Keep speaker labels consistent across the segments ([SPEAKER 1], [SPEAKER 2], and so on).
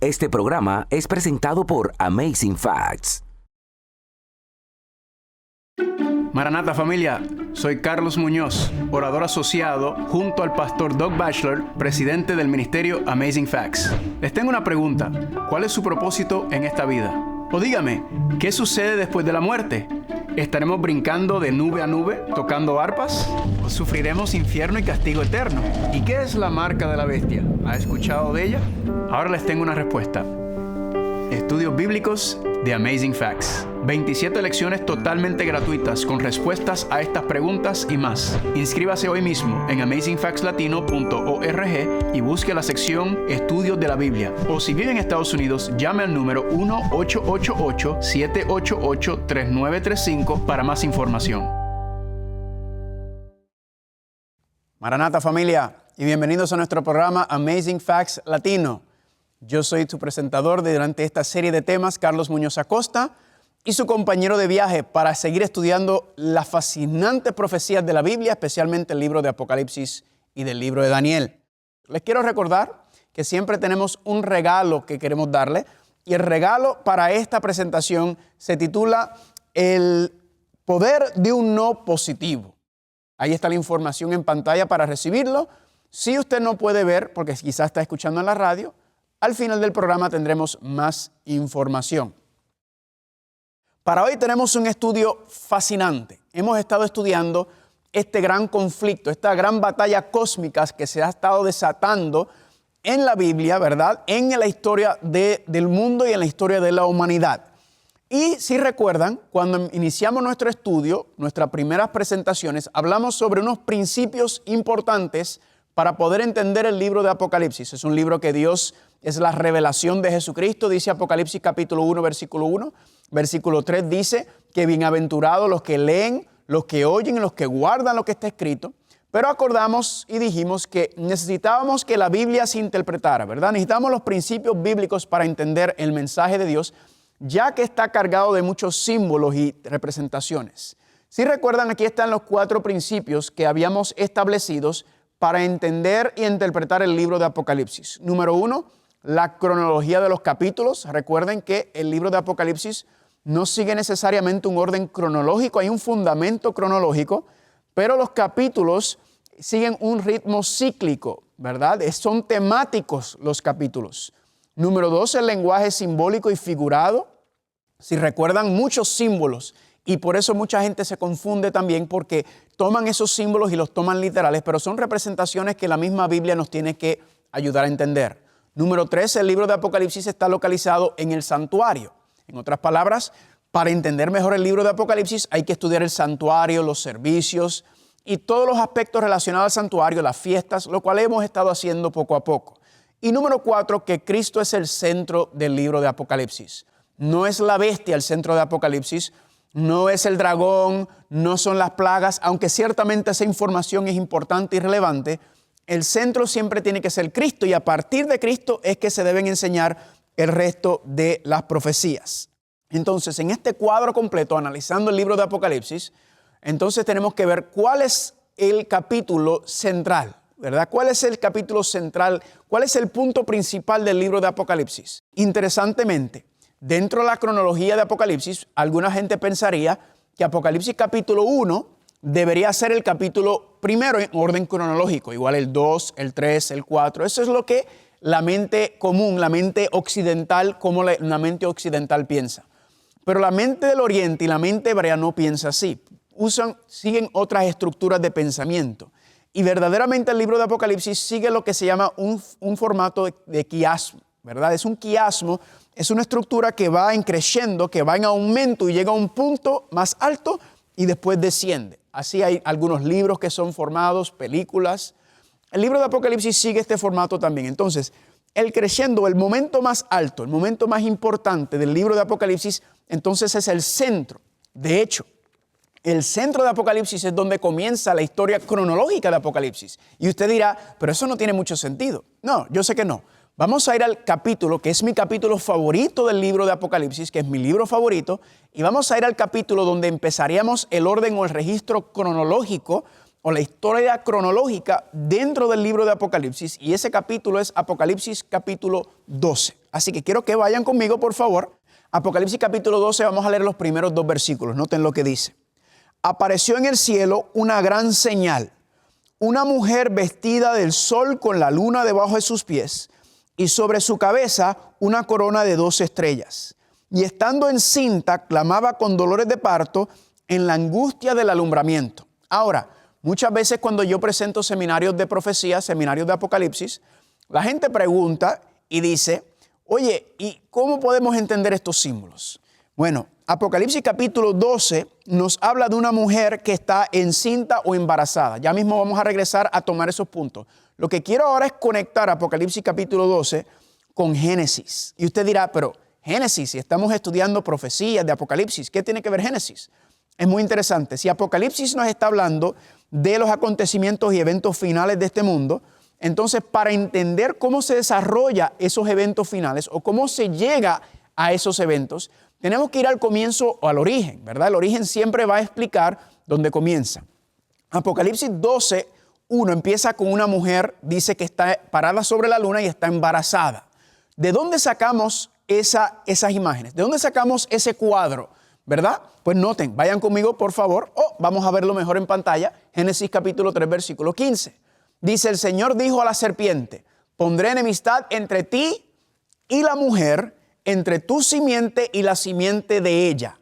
[SPEAKER 1] Este programa es presentado por Amazing Facts.
[SPEAKER 2] Maranata familia, soy Carlos Muñoz, orador asociado junto al pastor Doug Batchelor, presidente del ministerio Amazing Facts. Les tengo una pregunta, ¿cuál es su propósito en esta vida? O dígame, ¿qué sucede después de la muerte? ¿Estaremos brincando de nube a nube, tocando arpas? ¿O sufriremos infierno y castigo eterno? ¿Y qué es la marca de la bestia? ¿Ha escuchado de ella? Ahora les tengo una respuesta. Estudios bíblicos de Amazing Facts. 27 lecciones totalmente gratuitas con respuestas a estas preguntas y más. Inscríbase hoy mismo en amazingfactslatino.org y busque la sección Estudios de la Biblia. O si vive en Estados Unidos, llame al número 1-888-788-3935 para más información. Maranata familia, y bienvenidos a nuestro programa Amazing Facts Latino. Yo soy tu presentador durante esta serie de temas, Carlos Muñoz Acosta, y su compañero de viaje para seguir estudiando las fascinantes profecías de la Biblia, especialmente el libro de Apocalipsis y del libro de Daniel. Les quiero recordar que siempre tenemos un regalo que queremos darle, y el regalo para esta presentación se titula El poder de un no positivo. Ahí está la información en pantalla para recibirlo. Si usted no puede ver, porque quizás está escuchando en la radio, al final del programa tendremos más información. Para hoy tenemos un estudio fascinante. Hemos estado estudiando este gran conflicto, esta gran batalla cósmica que se ha estado desatando en la Biblia, ¿verdad? En la historia del mundo y en la historia de la humanidad. Y si recuerdan, cuando iniciamos nuestro estudio, nuestras primeras presentaciones, hablamos sobre unos principios importantes para poder entender el libro de Apocalipsis. Es un libro que Dios es la revelación de Jesucristo, dice Apocalipsis capítulo 1, versículo 1. Versículo 3 dice que bienaventurados los que leen, los que oyen y los que guardan lo que está escrito. Pero acordamos y dijimos que necesitábamos que la Biblia se interpretara, ¿verdad? Necesitamos los principios bíblicos para entender el mensaje de Dios, ya que está cargado de muchos símbolos y representaciones. Si recuerdan, aquí están los 4 principios que habíamos establecidos para entender y interpretar el libro de Apocalipsis. Número 1, la cronología de los capítulos. Recuerden que el libro de Apocalipsis no sigue necesariamente un orden cronológico, hay un fundamento cronológico, pero los capítulos siguen un ritmo cíclico, ¿verdad? Son temáticos los capítulos. Número 2, el lenguaje simbólico y figurado. Si recuerdan, muchos símbolos, y por eso mucha gente se confunde también porque toman esos símbolos y los toman literales, pero son representaciones que la misma Biblia nos tiene que ayudar a entender. Número 3, el libro de Apocalipsis está localizado en el santuario. En otras palabras, para entender mejor el libro de Apocalipsis hay que estudiar el santuario, los servicios y todos los aspectos relacionados al santuario, las fiestas, lo cual hemos estado haciendo poco a poco. Y número 4, que Cristo es el centro del libro de Apocalipsis. No es la bestia el centro de Apocalipsis, no es el dragón, no son las plagas, aunque ciertamente esa información es importante y relevante. El centro siempre tiene que ser Cristo, y a partir de Cristo es que se deben enseñar el resto de las profecías. Entonces, en este cuadro completo, analizando el libro de Apocalipsis, entonces tenemos que ver cuál es el capítulo central, ¿verdad? ¿Cuál es el capítulo central? ¿Cuál es el punto principal del libro de Apocalipsis? Interesantemente, dentro de la cronología de Apocalipsis, alguna gente pensaría que Apocalipsis capítulo 1 debería ser el capítulo primero en orden cronológico, igual el 2, el 3, el 4. Eso es lo que la mente común, la mente occidental, como la mente occidental piensa. Pero la mente del Oriente y la mente hebrea no piensa así. Siguen otras estructuras de pensamiento. Y verdaderamente el libro de Apocalipsis sigue lo que se llama un formato de quiasmo, ¿verdad? Es un quiasmo, es una estructura que va creciendo, que va en aumento y llega a un punto más alto y después desciende. Así hay algunos libros que son formados, películas. El libro de Apocalipsis sigue este formato también. Entonces, el creciendo, el momento más alto, el momento más importante del libro de Apocalipsis, entonces es el centro. De hecho, el centro de Apocalipsis es donde comienza la historia cronológica de Apocalipsis. Y usted dirá, pero eso no tiene mucho sentido. No, yo sé que no. Vamos a ir al capítulo, que es mi capítulo favorito del libro de Apocalipsis, que es mi libro favorito, y vamos a ir al capítulo donde empezaríamos el orden o el registro cronológico o la historia cronológica dentro del libro de Apocalipsis, y ese capítulo es Apocalipsis capítulo 12. Así que quiero que vayan conmigo, por favor. Apocalipsis capítulo 12, vamos a leer los primeros 2 versículos. Noten lo que dice. Apareció en el cielo una gran señal, una mujer vestida del sol con la luna debajo de sus pies, y sobre su cabeza una corona de 12 estrellas. Y estando encinta, clamaba con dolores de parto en la angustia del alumbramiento. Ahora, muchas veces cuando yo presento seminarios de profecía, seminarios de Apocalipsis, la gente pregunta y dice, oye, ¿y cómo podemos entender estos símbolos? Bueno, Apocalipsis capítulo 12 nos habla de una mujer que está encinta o embarazada. Ya mismo vamos a regresar a tomar esos puntos. Lo que quiero ahora es conectar Apocalipsis capítulo 12 con Génesis. Y usted dirá, pero Génesis, si estamos estudiando profecías de Apocalipsis, ¿qué tiene que ver Génesis? Es muy interesante. Si Apocalipsis nos está hablando de los acontecimientos y eventos finales de este mundo, entonces para entender cómo se desarrolla esos eventos finales o cómo se llega a esos eventos, tenemos que ir al comienzo o al origen, ¿verdad? El origen siempre va a explicar dónde comienza. Apocalipsis 12, 1 empieza con una mujer, dice que está parada sobre la luna y está embarazada. ¿De dónde sacamos esas imágenes? ¿De dónde sacamos ese cuadro? ¿Verdad? Pues noten, vayan conmigo por favor, vamos a verlo mejor en pantalla. Génesis capítulo 3, versículo 15. Dice, el Señor dijo a la serpiente, pondré enemistad entre ti y la mujer, entre tu simiente y la simiente de ella.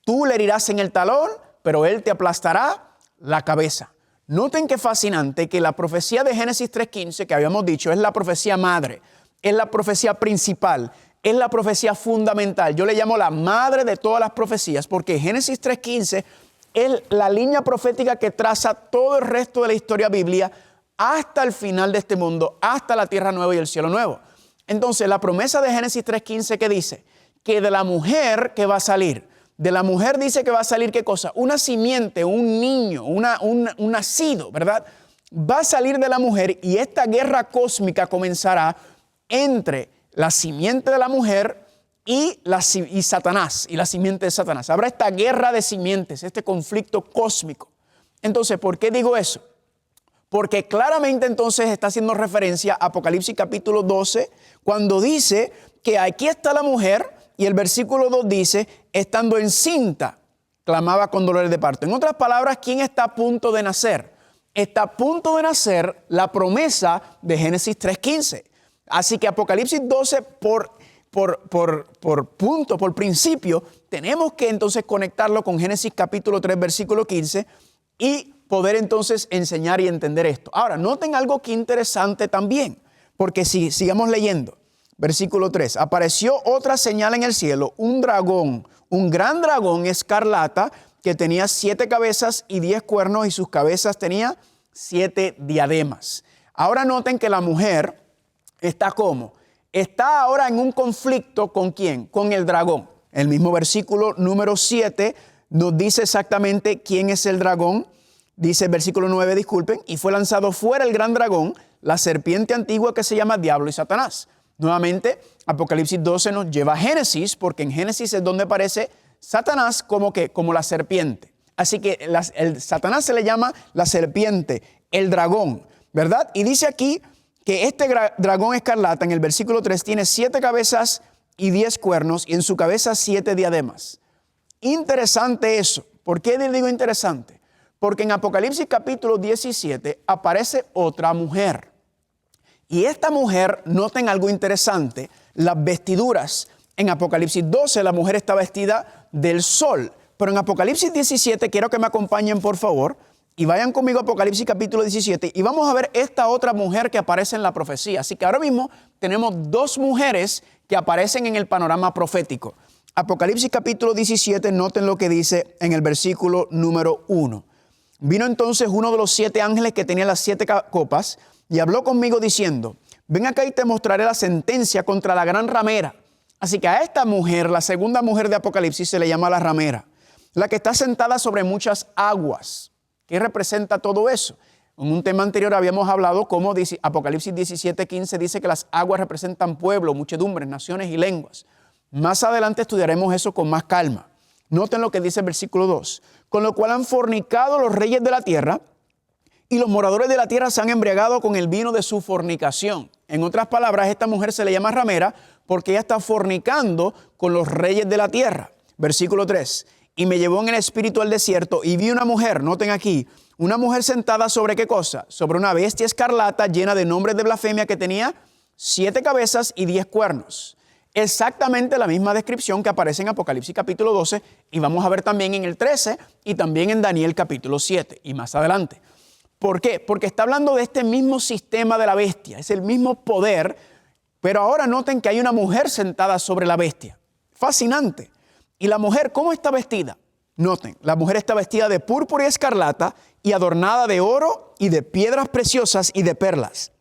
[SPEAKER 2] Tú le herirás en el talón, pero él te aplastará la cabeza. Noten qué fascinante que la profecía de Génesis 3:15 que habíamos dicho es la profecía madre, es la profecía principal, es la profecía fundamental. Yo le llamo la madre de todas las profecías porque Génesis 3:15 es la línea profética que traza todo el resto de la historia bíblica hasta el final de este mundo, hasta la tierra nueva y el cielo nuevo. Entonces, la promesa de Génesis 3:15 que dice que de la mujer que va a salir, de la mujer dice que va a salir ¿qué cosa? Una simiente, un niño, un nacido, ¿verdad? Va a salir de la mujer y esta guerra cósmica comenzará entre la simiente de la mujer y Satanás, y la simiente de Satanás. Habrá esta guerra de simientes, este conflicto cósmico. Entonces, ¿por qué digo eso? Porque claramente entonces está haciendo referencia a Apocalipsis capítulo 12, cuando dice que aquí está la mujer, y el versículo 2 dice, estando encinta, clamaba con dolores de parto. En otras palabras, ¿quién está a punto de nacer? Está a punto de nacer la promesa de Génesis 3:15. Así que Apocalipsis 12 por principio, tenemos que entonces conectarlo con Génesis capítulo 3, versículo 15 y poder entonces enseñar y entender esto. Ahora, noten algo que interesante también, porque si sigamos leyendo, versículo 3, apareció otra señal en el cielo, un dragón, un gran dragón escarlata que tenía 7 cabezas y 10 cuernos y sus cabezas tenía 7 diademas. Ahora noten que la mujer está ¿cómo? Está ahora en un conflicto ¿con quién? Con el dragón. El mismo versículo número 7 nos dice exactamente quién es el dragón. Dice el versículo 9, disculpen, y fue lanzado fuera el gran dragón, la serpiente antigua que se llama Diablo y Satanás. Nuevamente, Apocalipsis 12 nos lleva a Génesis, porque en Génesis es donde aparece Satanás como la serpiente. Así que el Satanás se le llama la serpiente, el dragón, ¿verdad? Y dice aquí que este dragón escarlata en el versículo 3 tiene 7 cabezas y 10 cuernos y en su cabeza 7 diademas. Interesante eso. ¿Por qué digo interesante? Porque en Apocalipsis capítulo 17 aparece otra mujer. Y esta mujer, noten algo interesante, las vestiduras. En Apocalipsis 12 la mujer está vestida del sol. Pero en Apocalipsis 17, quiero que me acompañen por favor, y vayan conmigo a Apocalipsis capítulo 17 y vamos a ver esta otra mujer que aparece en la profecía. Así que ahora mismo tenemos 2 mujeres que aparecen en el panorama profético. Apocalipsis capítulo 17, noten lo que dice en el versículo número 1. Vino entonces uno de los 7 ángeles que tenía las 7 copas y habló conmigo diciendo, ven acá y te mostraré la sentencia contra la gran ramera. Así que a esta mujer, la segunda mujer de Apocalipsis, se le llama la ramera, la que está sentada sobre muchas aguas. ¿Qué representa todo eso? En un tema anterior habíamos hablado cómo Apocalipsis 17:15 dice que las aguas representan pueblos, muchedumbres, naciones y lenguas. Más adelante estudiaremos eso con más calma. Noten lo que dice el versículo 2. Con lo cual han fornicado los reyes de la tierra y los moradores de la tierra se han embriagado con el vino de su fornicación. En otras palabras, esta mujer se le llama ramera porque ella está fornicando con los reyes de la tierra. Versículo 3. Y me llevó en el espíritu al desierto y vi una mujer, noten aquí, una mujer sentada sobre ¿qué cosa? Sobre una bestia escarlata llena de nombres de blasfemia que tenía 7 cabezas y 10 cuernos. Exactamente la misma descripción que aparece en Apocalipsis capítulo 12 y vamos a ver también en el 13 y también en Daniel capítulo 7 y más adelante. ¿Por qué? Porque está hablando de este mismo sistema de la bestia, es el mismo poder, pero ahora noten que hay una mujer sentada sobre la bestia. Fascinante. ¿Y la mujer cómo está vestida? Noten, la mujer está vestida de púrpura y escarlata y adornada de oro y de piedras preciosas y de perlas.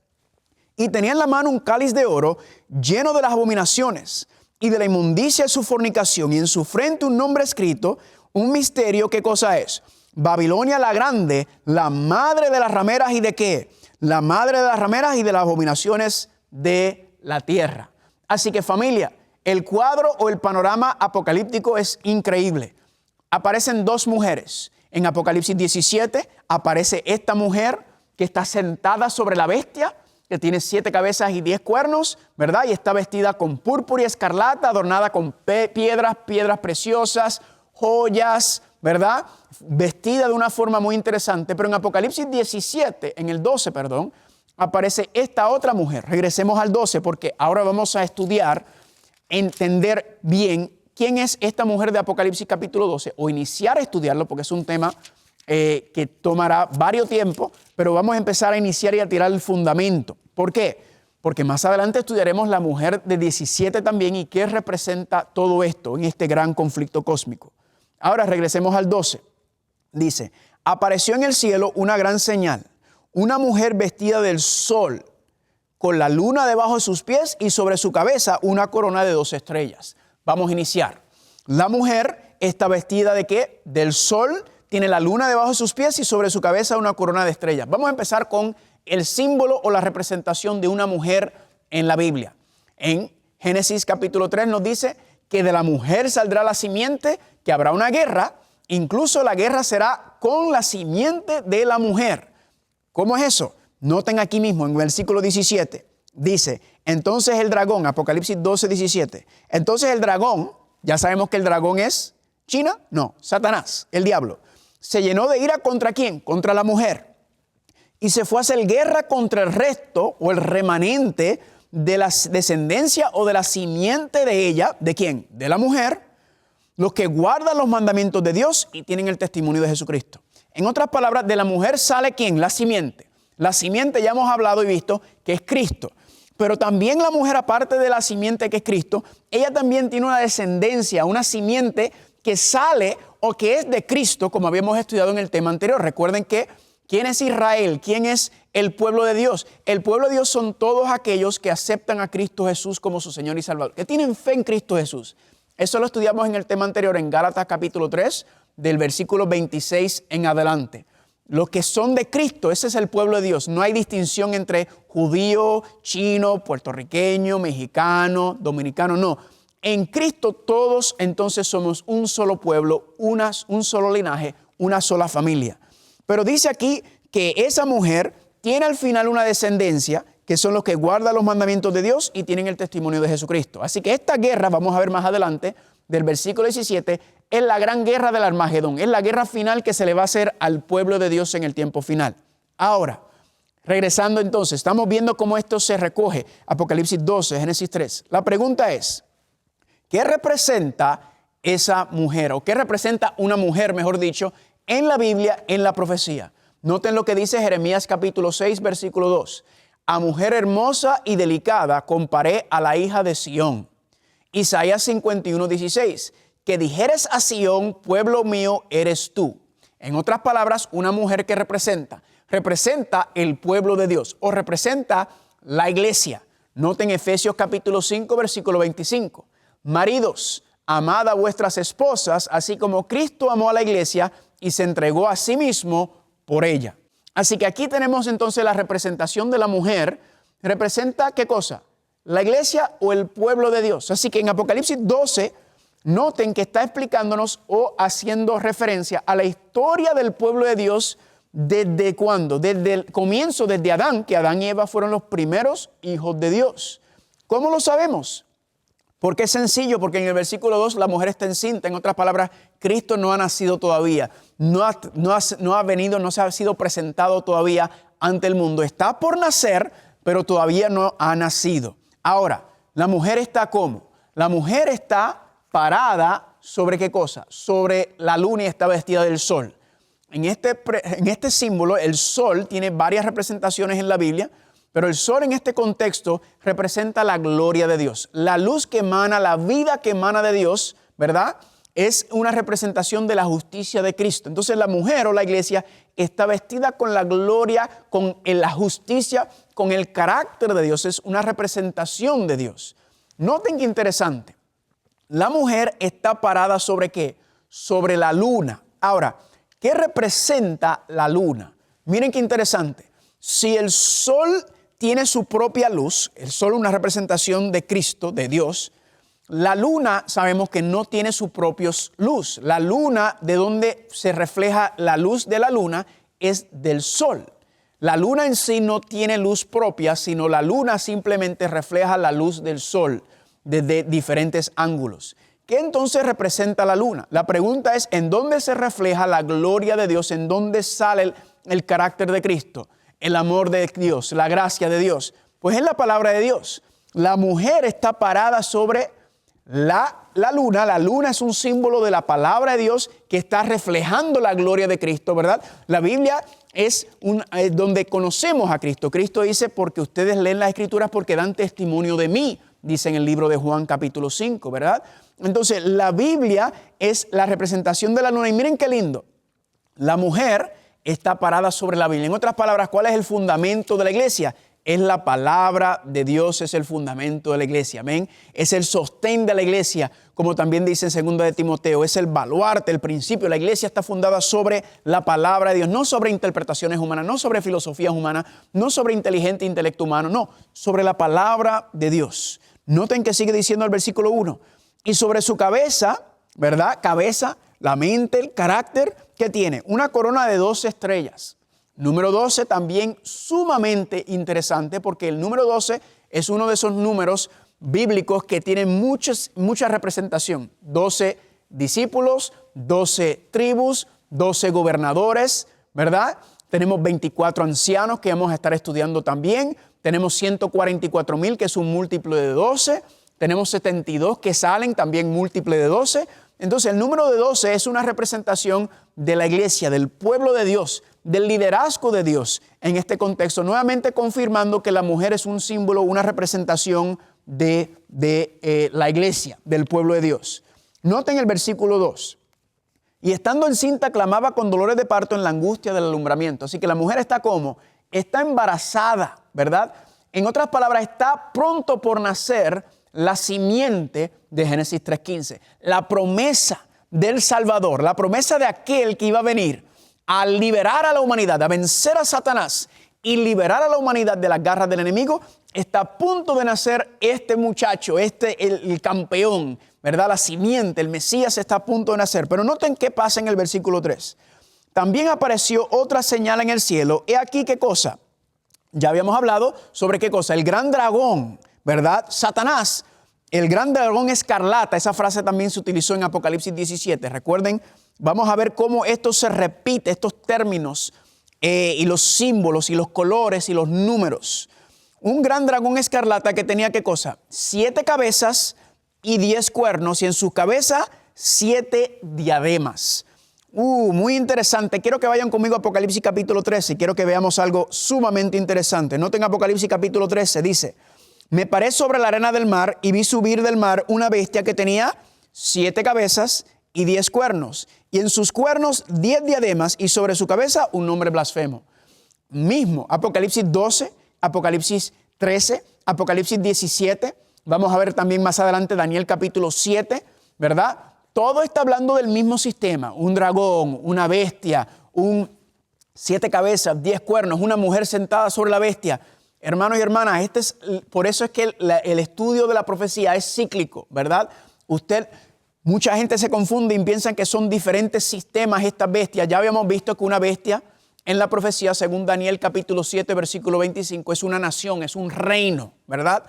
[SPEAKER 2] Y tenía en la mano un cáliz de oro lleno de las abominaciones y de la inmundicia de su fornicación, y en su frente un nombre escrito, un misterio. ¿Qué cosa es? Babilonia la grande, la madre de las rameras y de qué? La madre de las rameras y de las abominaciones de la tierra. Así que familia, el cuadro o el panorama apocalíptico es increíble. Aparecen 2 mujeres. En Apocalipsis 17 aparece esta mujer que está sentada sobre la bestia, que tiene 7 cabezas y 10 cuernos, ¿verdad? Y está vestida con púrpura y escarlata, adornada con piedras preciosas, joyas, ¿verdad? Vestida de una forma muy interesante. Pero en Apocalipsis 17, en el 12, perdón, aparece esta otra mujer. Regresemos al 12 porque ahora vamos a estudiar, entender bien quién es esta mujer de Apocalipsis capítulo 12 o iniciar a estudiarlo porque es un tema que tomará varios tiempos, pero vamos a empezar a iniciar y a tirar el fundamento. ¿Por qué? Porque más adelante estudiaremos la mujer de 17 también y qué representa todo esto en este gran conflicto cósmico. Ahora regresemos al 12. Dice, apareció en el cielo una gran señal, una mujer vestida del sol, con la luna debajo de sus pies y sobre su cabeza una corona de 12 estrellas. Vamos a iniciar. La mujer está vestida ¿de qué? Del sol, tiene la luna debajo de sus pies y sobre su cabeza una corona de estrellas. Vamos a empezar con el símbolo o la representación de una mujer en la Biblia. En Génesis capítulo 3 nos dice que de la mujer saldrá la simiente, que habrá una guerra, incluso la guerra será con la simiente de la mujer. ¿Cómo es eso? Noten aquí mismo en el versículo 17, dice, entonces el dragón, Apocalipsis 12, 17, entonces el dragón, ya sabemos que el dragón es China, no, Satanás, el diablo, se llenó de ira ¿contra quién? Contra la mujer. Y se fue a hacer guerra contra el resto o el remanente de la descendencia o de la simiente de ella. ¿De quién? De la mujer, los que guardan los mandamientos de Dios y tienen el testimonio de Jesucristo. En otras palabras, de la mujer sale ¿quién? La simiente. La simiente ya hemos hablado y visto que es Cristo. Pero también la mujer, aparte de la simiente que es Cristo, ella también tiene una descendencia, una simiente que sale o que es de Cristo, como habíamos estudiado en el tema anterior. Recuerden que ¿quién es Israel? ¿Quién es el pueblo de Dios? El pueblo de Dios son todos aquellos que aceptan a Cristo Jesús como su Señor y Salvador, que tienen fe en Cristo Jesús. Eso lo estudiamos en el tema anterior, en Gálatas capítulo 3, del versículo 26 en adelante. Los que son de Cristo, ese es el pueblo de Dios. No hay distinción entre judío, chino, puertorriqueño, mexicano, dominicano, no. En Cristo todos entonces somos un solo pueblo, un solo linaje, una sola familia. Pero dice aquí que esa mujer tiene al final una descendencia que son los que guardan los mandamientos de Dios y tienen el testimonio de Jesucristo. Así que esta guerra, vamos a ver más adelante, del versículo 17, es la gran guerra del Armagedón. Es la guerra final que se le va a hacer al pueblo de Dios en el tiempo final. Ahora, regresando entonces, estamos viendo cómo esto se recoge. Apocalipsis 12, Génesis 3. La pregunta es, ¿qué representa esa mujer? ¿O qué representa una mujer, mejor dicho, en la Biblia, en la profecía? Noten lo que dice Jeremías capítulo 6, versículo 2. A mujer hermosa y delicada comparé a la hija de Sión. Isaías 51, 16. Que dijeres a Sión, pueblo mío eres tú. En otras palabras, una mujer que representa el pueblo de Dios o representa la iglesia. Noten Efesios capítulo 5, versículo 25. Maridos, amad a vuestras esposas, así como Cristo amó a la iglesia y se entregó a sí mismo por ella. Así que aquí tenemos entonces la representación de la mujer. ¿Representa qué cosa? ¿La iglesia o el pueblo de Dios? Así que en Apocalipsis 12, noten que está explicándonos o haciendo referencia a la historia del pueblo de Dios ¿desde cuándo? Desde el comienzo, desde Adán, que Adán y Eva fueron los primeros hijos de Dios. ¿Cómo lo sabemos? Porque es sencillo, porque en el versículo 2 la mujer está encinta. En otras palabras, Cristo no ha nacido todavía, no ha venido, no se ha sido presentado todavía ante el mundo. Está por nacer, pero todavía no ha nacido. Ahora, ¿la mujer está cómo? La mujer está parada sobre ¿qué cosa? Sobre la luna y está vestida del sol. En este símbolo, el sol tiene varias representaciones en la Biblia, pero el sol en este contexto representa la gloria de Dios. La luz que emana, la vida que emana de Dios, ¿verdad? Es una representación de la justicia de Cristo. Entonces la mujer o la iglesia está vestida con la gloria, con la justicia, con el carácter de Dios. Es una representación de Dios. Noten qué interesante. La mujer está parada ¿sobre qué? Sobre la luna. Ahora, ¿qué representa la luna? Miren qué interesante. Si el sol tiene su propia luz, el sol es una representación de Cristo, de Dios, la luna sabemos que no tiene su propia luz. La luna, de donde se refleja la luz de la luna, es del sol. La luna en sí no tiene luz propia, sino la luna simplemente refleja la luz del sol desde diferentes ángulos. ¿Qué entonces representa la luna? La pregunta es, ¿en dónde se refleja la gloria de Dios? ¿En dónde sale el carácter de Cristo? El amor de Dios, la gracia de Dios. Pues en la palabra de Dios. La mujer está parada sobre la luna. La luna es un símbolo de la palabra de Dios que está reflejando la gloria de Cristo, ¿verdad? La Biblia es donde conocemos a Cristo. Cristo dice, porque ustedes leen las Escrituras porque dan testimonio de mí, dice en el libro de Juan capítulo 5, ¿verdad? Entonces, la Biblia es la representación de la luna. Y miren qué lindo. La mujer está parada sobre la Biblia. En otras palabras, ¿cuál es el fundamento de la iglesia? Es la palabra de Dios, es el fundamento de la iglesia. Amén. Es el sostén de la iglesia, como también dice en 2 de Timoteo. Es el baluarte, el principio. La iglesia está fundada sobre la palabra de Dios, no sobre interpretaciones humanas, no sobre filosofías humanas, no sobre inteligente intelecto humano, no, sobre la palabra de Dios. Noten que sigue diciendo el versículo 1. Y sobre su cabeza, ¿verdad? Cabeza, la mente, el carácter que tiene. Una corona de 12 estrellas. Número 12 también sumamente interesante porque el número 12 es uno de esos números bíblicos que tienen mucha representación. 12 discípulos, 12 tribus, 12 gobernadores, ¿verdad? Tenemos 24 ancianos que vamos a estar estudiando también. Tenemos 144,000 que es un múltiplo de 12. Tenemos 72 que salen también múltiple de 12. Entonces el número de 12 es una representación de la iglesia, del pueblo de Dios, del liderazgo de Dios en este contexto, nuevamente confirmando que la mujer es un símbolo, una representación de la iglesia, del pueblo de Dios. Noten el versículo 2. Y estando encinta clamaba con dolores de parto en la angustia del alumbramiento. Así que la mujer está ¿cómo? Está embarazada, ¿verdad? En otras palabras, está pronto por nacer la simiente de Génesis 3:15. La promesa del Salvador, la promesa de aquel que iba a venir a liberar a la humanidad, a vencer a Satanás y liberar a la humanidad de las garras del enemigo, está a punto de nacer este muchacho, el campeón, ¿verdad? La simiente, el Mesías está a punto de nacer. Pero noten qué pasa en el versículo 3. También apareció otra señal en el cielo. He aquí qué cosa. Ya habíamos hablado sobre qué cosa. El gran dragón, ¿verdad? Satanás, el gran dragón escarlata. Esa frase también se utilizó en Apocalipsis 17. Recuerden, vamos a ver cómo esto se repite, estos términos y los símbolos y los colores y los números. Un gran dragón escarlata que tenía ¿qué cosa? 7 cabezas y 10 cuernos y en su cabeza 7 diademas. Muy interesante. Quiero que vayan conmigo a Apocalipsis capítulo 13 y quiero que veamos algo sumamente interesante. Noten Apocalipsis capítulo 13, dice: me paré sobre la arena del mar y vi subir del mar una bestia que tenía 7 cabezas y 10 cuernos, y en sus cuernos 10 diademas, y sobre su cabeza un nombre blasfemo. Mismo, Apocalipsis 12, Apocalipsis 13, Apocalipsis 17, vamos a ver también más adelante Daniel capítulo 7, ¿verdad? Todo está hablando del mismo sistema, un dragón, una bestia, 7 cabezas, 10 cuernos, una mujer sentada sobre la bestia. Hermanos y hermanas, por eso es que el estudio de la profecía es cíclico, ¿verdad? Mucha gente se confunde y piensan que son diferentes sistemas estas bestias. Ya habíamos visto que una bestia en la profecía, según Daniel capítulo 7, versículo 25, es una nación, es un reino, ¿verdad?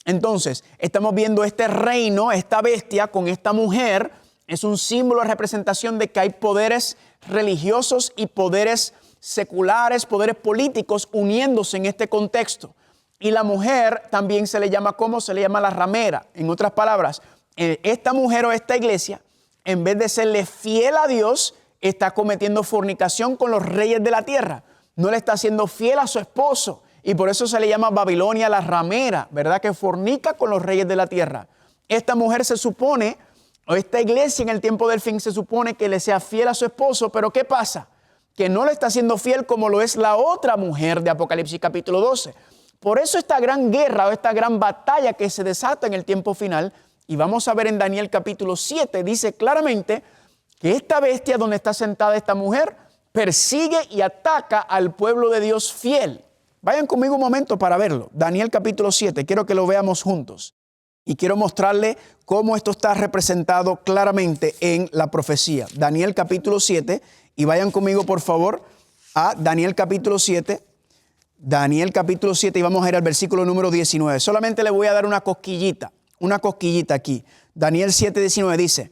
[SPEAKER 2] Entonces, estamos viendo este reino, esta bestia con esta mujer, es un símbolo de representación de que hay poderes religiosos y poderes seculares, poderes políticos uniéndose en este contexto. Y la mujer también se le llama, ¿cómo? Se le llama la ramera. En otras palabras, esta mujer o esta iglesia, en vez de serle fiel a Dios, está cometiendo fornicación con los reyes de la tierra. No le está siendo fiel a su esposo. Y por eso se le llama Babilonia la ramera, ¿verdad? Que fornica con los reyes de la tierra. Esta mujer se supone, o esta iglesia en el tiempo del fin se supone que le sea fiel a su esposo, pero ¿qué pasa? Que no le está siendo fiel como lo es la otra mujer de Apocalipsis capítulo 12. Por eso esta gran guerra o esta gran batalla que se desata en el tiempo final, y vamos a ver en Daniel capítulo 7, dice claramente que esta bestia donde está sentada esta mujer persigue y ataca al pueblo de Dios fiel. Vayan conmigo un momento para verlo. Daniel capítulo 7, quiero que lo veamos juntos. Y quiero mostrarle cómo esto está representado claramente en la profecía. Daniel capítulo 7, y vayan conmigo por favor a Daniel capítulo 7. Daniel capítulo 7 y vamos a ir al versículo número 19. Solamente le voy a dar una cosquillita aquí. Daniel 7, 19 dice: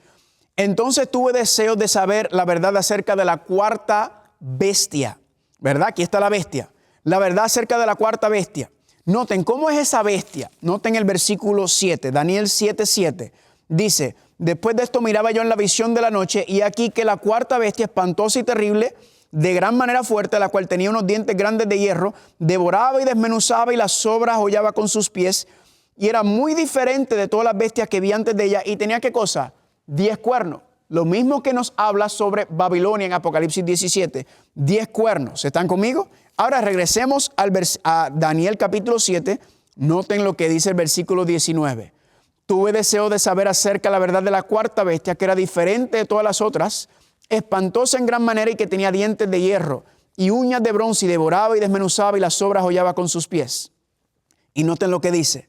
[SPEAKER 2] entonces tuve deseo de saber la verdad acerca de la cuarta bestia. ¿Verdad? Aquí está la bestia. La verdad acerca de la cuarta bestia. Noten cómo es esa bestia. Noten el versículo 7, Daniel 7, 7. Dice: después de esto miraba yo en la visión de la noche y aquí que la cuarta bestia, espantosa y terrible, de gran manera fuerte, la cual tenía unos dientes grandes de hierro, devoraba y desmenuzaba y las sobras hollaba con sus pies, y era muy diferente de todas las bestias que vi antes de ella, y tenía ¿qué cosa? 10 cuernos. Lo mismo que nos habla sobre Babilonia en Apocalipsis 17. 10 cuernos. ¿Están conmigo? Ahora regresemos a Daniel capítulo 7. Noten lo que dice el versículo 19. Tuve deseo de saber acerca de la verdad de la cuarta bestia, que era diferente de todas las otras, espantosa en gran manera y que tenía dientes de hierro y uñas de bronce, y devoraba y desmenuzaba y las sobras hollaba con sus pies. Y noten lo que dice.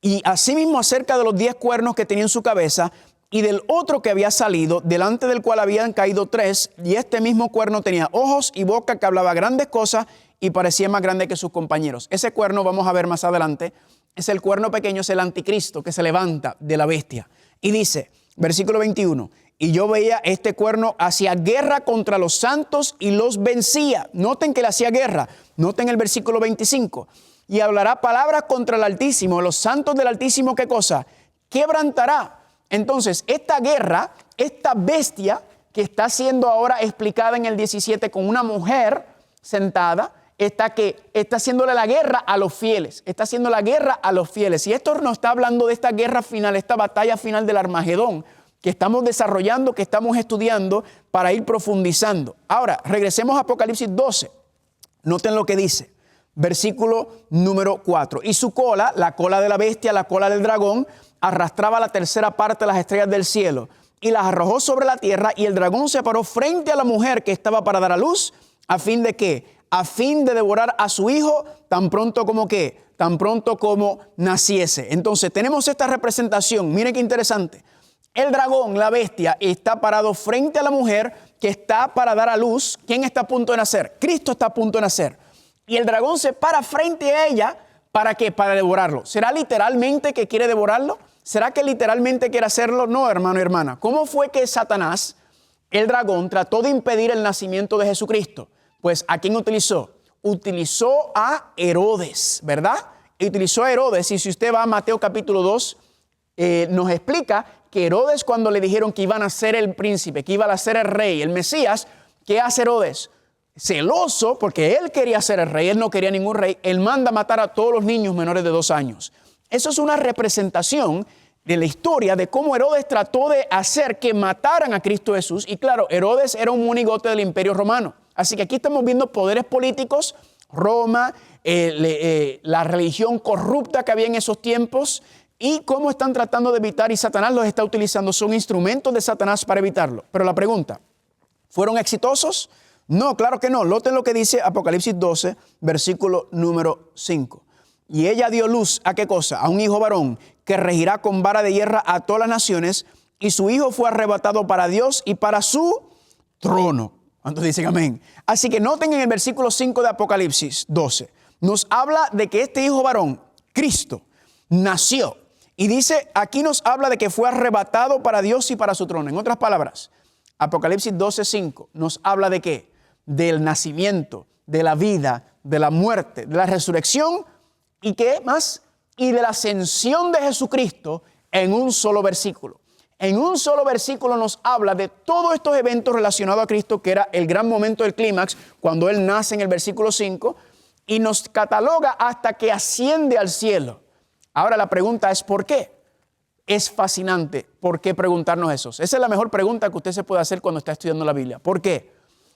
[SPEAKER 2] Y asimismo acerca de los 10 cuernos que tenía en su cabeza y del otro que había salido, delante del cual habían caído 3, y este mismo cuerno tenía ojos y boca, que hablaba grandes cosas y parecía más grande que sus compañeros. Ese cuerno, vamos a ver más adelante, es el cuerno pequeño, es el anticristo que se levanta de la bestia. Y dice, versículo 21, y yo veía este cuerno hacía guerra contra los santos y los vencía. Noten que le hacía guerra. Noten el versículo 25. Y hablará palabras contra el Altísimo. Los santos del Altísimo, ¿qué cosa? Quebrantará. Entonces, esta guerra, esta bestia que está siendo ahora explicada en el 17 con una mujer sentada, está haciéndole la guerra a los fieles. Está haciendo la guerra a los fieles. Y esto nos está hablando de esta guerra final, esta batalla final del Armagedón, que estamos desarrollando, que estamos estudiando para ir profundizando. Ahora, regresemos a Apocalipsis 12. Noten lo que dice. Versículo número 4. Y su cola, la cola de la bestia, la cola del dragón, arrastraba la tercera parte de las estrellas del cielo y las arrojó sobre la tierra, y el dragón se paró frente a la mujer que estaba para dar a luz, a fin de ¿qué? A fin de devorar a su hijo tan pronto como ¿qué? Tan pronto como naciese. Entonces tenemos esta representación. Miren qué interesante. El dragón, la bestia, está parado frente a la mujer que está para dar a luz. ¿Quién está a punto de nacer? Cristo está a punto de nacer. Y el dragón se para frente a ella, ¿para qué? Para devorarlo. ¿Será literalmente que quiere devorarlo? ¿Será que literalmente quiere hacerlo? No, hermano y hermana. ¿Cómo fue que Satanás, el dragón, trató de impedir el nacimiento de Jesucristo? Pues ¿a quién utilizó? Utilizó a Herodes, ¿verdad? Utilizó a Herodes, y si usted va a Mateo capítulo 2, nos explica que Herodes, cuando le dijeron que iban a ser el príncipe, que iba a ser el rey, el Mesías, ¿qué hace Herodes? Celoso, porque él quería ser el rey, él no quería ningún rey, él manda matar a todos los niños menores de 2 años. Eso es una representación de la historia de cómo Herodes trató de hacer que mataran a Cristo Jesús. Y claro, Herodes era un monigote del Imperio Romano. Así que aquí estamos viendo poderes políticos, Roma, la religión corrupta que había en esos tiempos, y cómo están tratando de evitar, y Satanás los está utilizando. Son instrumentos de Satanás para evitarlo. Pero la pregunta, ¿fueron exitosos? No, claro que no. Noten lo que dice Apocalipsis 12, versículo número 5. Y ella dio luz, ¿a qué cosa? A un hijo varón que regirá con vara de hierro a todas las naciones, y su hijo fue arrebatado para Dios y para su trono. ¿Cuántos dicen amén? Así que noten en el versículo 5 de Apocalipsis 12, nos habla de que este hijo varón, Cristo, nació. Y dice, aquí nos habla de que fue arrebatado para Dios y para su trono. En otras palabras, Apocalipsis 12:5 nos habla de qué? Del nacimiento, de la vida, de la muerte, de la resurrección y qué más? Y de la ascensión de Jesucristo en un solo versículo. En un solo versículo nos habla de todos estos eventos relacionados a Cristo, que era el gran momento del clímax, cuando Él nace en el versículo 5, y nos cataloga hasta que asciende al cielo. Ahora la pregunta es ¿por qué? Es fascinante. ¿Por qué preguntarnos eso? Esa es la mejor pregunta que usted se puede hacer cuando está estudiando la Biblia. ¿Por qué?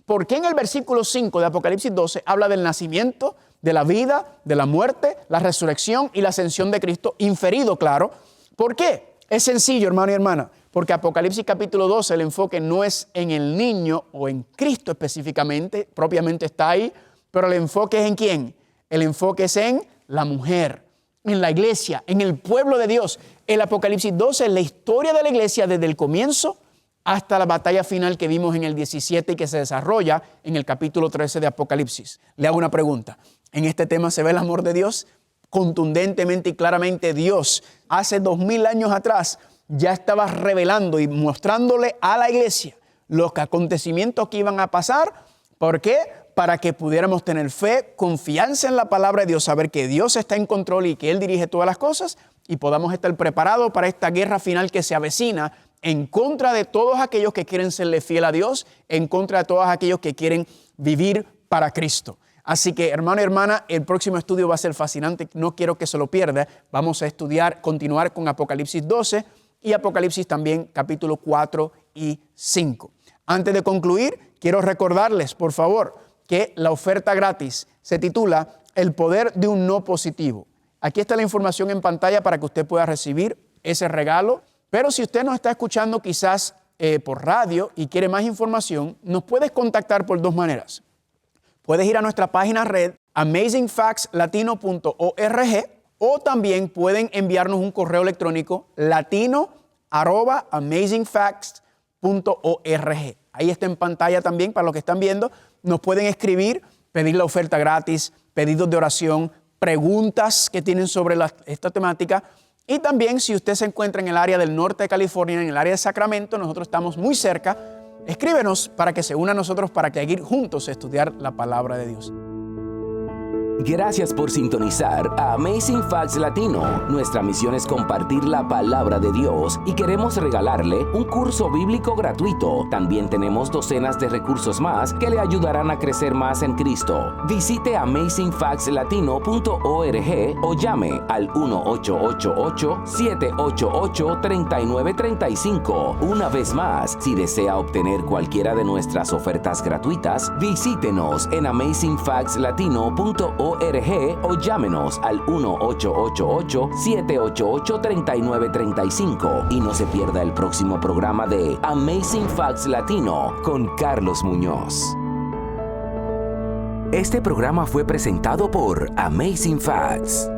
[SPEAKER 2] Porque en el versículo 5 de Apocalipsis 12 habla del nacimiento, de la vida, de la muerte, la resurrección y la ascensión de Cristo, inferido, claro. ¿Por qué? Es sencillo, hermano y hermana, porque Apocalipsis capítulo 12, el enfoque no es en el niño o en Cristo específicamente, propiamente está ahí, pero el enfoque es en ¿quién? El enfoque es en la mujer, en la iglesia, en el pueblo de Dios. El Apocalipsis 12 es la historia de la iglesia desde el comienzo hasta la batalla final que vimos en el 17 y que se desarrolla en el capítulo 13 de Apocalipsis. Le hago una pregunta. ¿En este tema se ve el amor de Dios? Contundentemente y claramente Dios hace 2000 años atrás ya estaba revelando y mostrándole a la iglesia los acontecimientos que iban a pasar. ¿Por qué? Para que pudiéramos tener fe, confianza en la palabra de Dios, saber que Dios está en control y que Él dirige todas las cosas y podamos estar preparados para esta guerra final que se avecina en contra de todos aquellos que quieren serle fiel a Dios, en contra de todos aquellos que quieren vivir para Cristo. Así que, hermano y hermana, el próximo estudio va a ser fascinante. No quiero que se lo pierda. Vamos a continuar con Apocalipsis 12 y Apocalipsis también capítulo 4 y 5. Antes de concluir, quiero recordarles, por favor, que la oferta gratis se titula El poder de un no positivo. Aquí está la información en pantalla para que usted pueda recibir ese regalo. Pero si usted nos está escuchando quizás por radio y quiere más información, nos puedes contactar por dos maneras. Puedes ir a nuestra página red amazingfactslatino.org o también pueden enviarnos un correo electrónico latino@amazingfacts.org. Ahí está en pantalla también para los que están viendo. Nos pueden escribir, pedir la oferta gratis, pedidos de oración, preguntas que tienen sobre esta temática. Y también si usted se encuentra en el área del norte de California, en el área de Sacramento, nosotros estamos muy cerca. Escríbenos para que se una a nosotros para que ir juntos a estudiar la palabra de Dios.
[SPEAKER 1] Gracias por sintonizar a Amazing Facts Latino. Nuestra misión es compartir la palabra de Dios y queremos regalarle un curso bíblico gratuito. También tenemos docenas de recursos más que le ayudarán a crecer más en Cristo. Visite amazingfactslatino.org o llame al 1-888-788-3935. Una vez más, si desea obtener cualquiera de nuestras ofertas gratuitas, visítenos en amazingfactslatino.org o llámenos al 1-888-788-3935 y no se pierda el próximo programa de Amazing Facts Latino con Carlos Muñoz. Este programa fue presentado por Amazing Facts.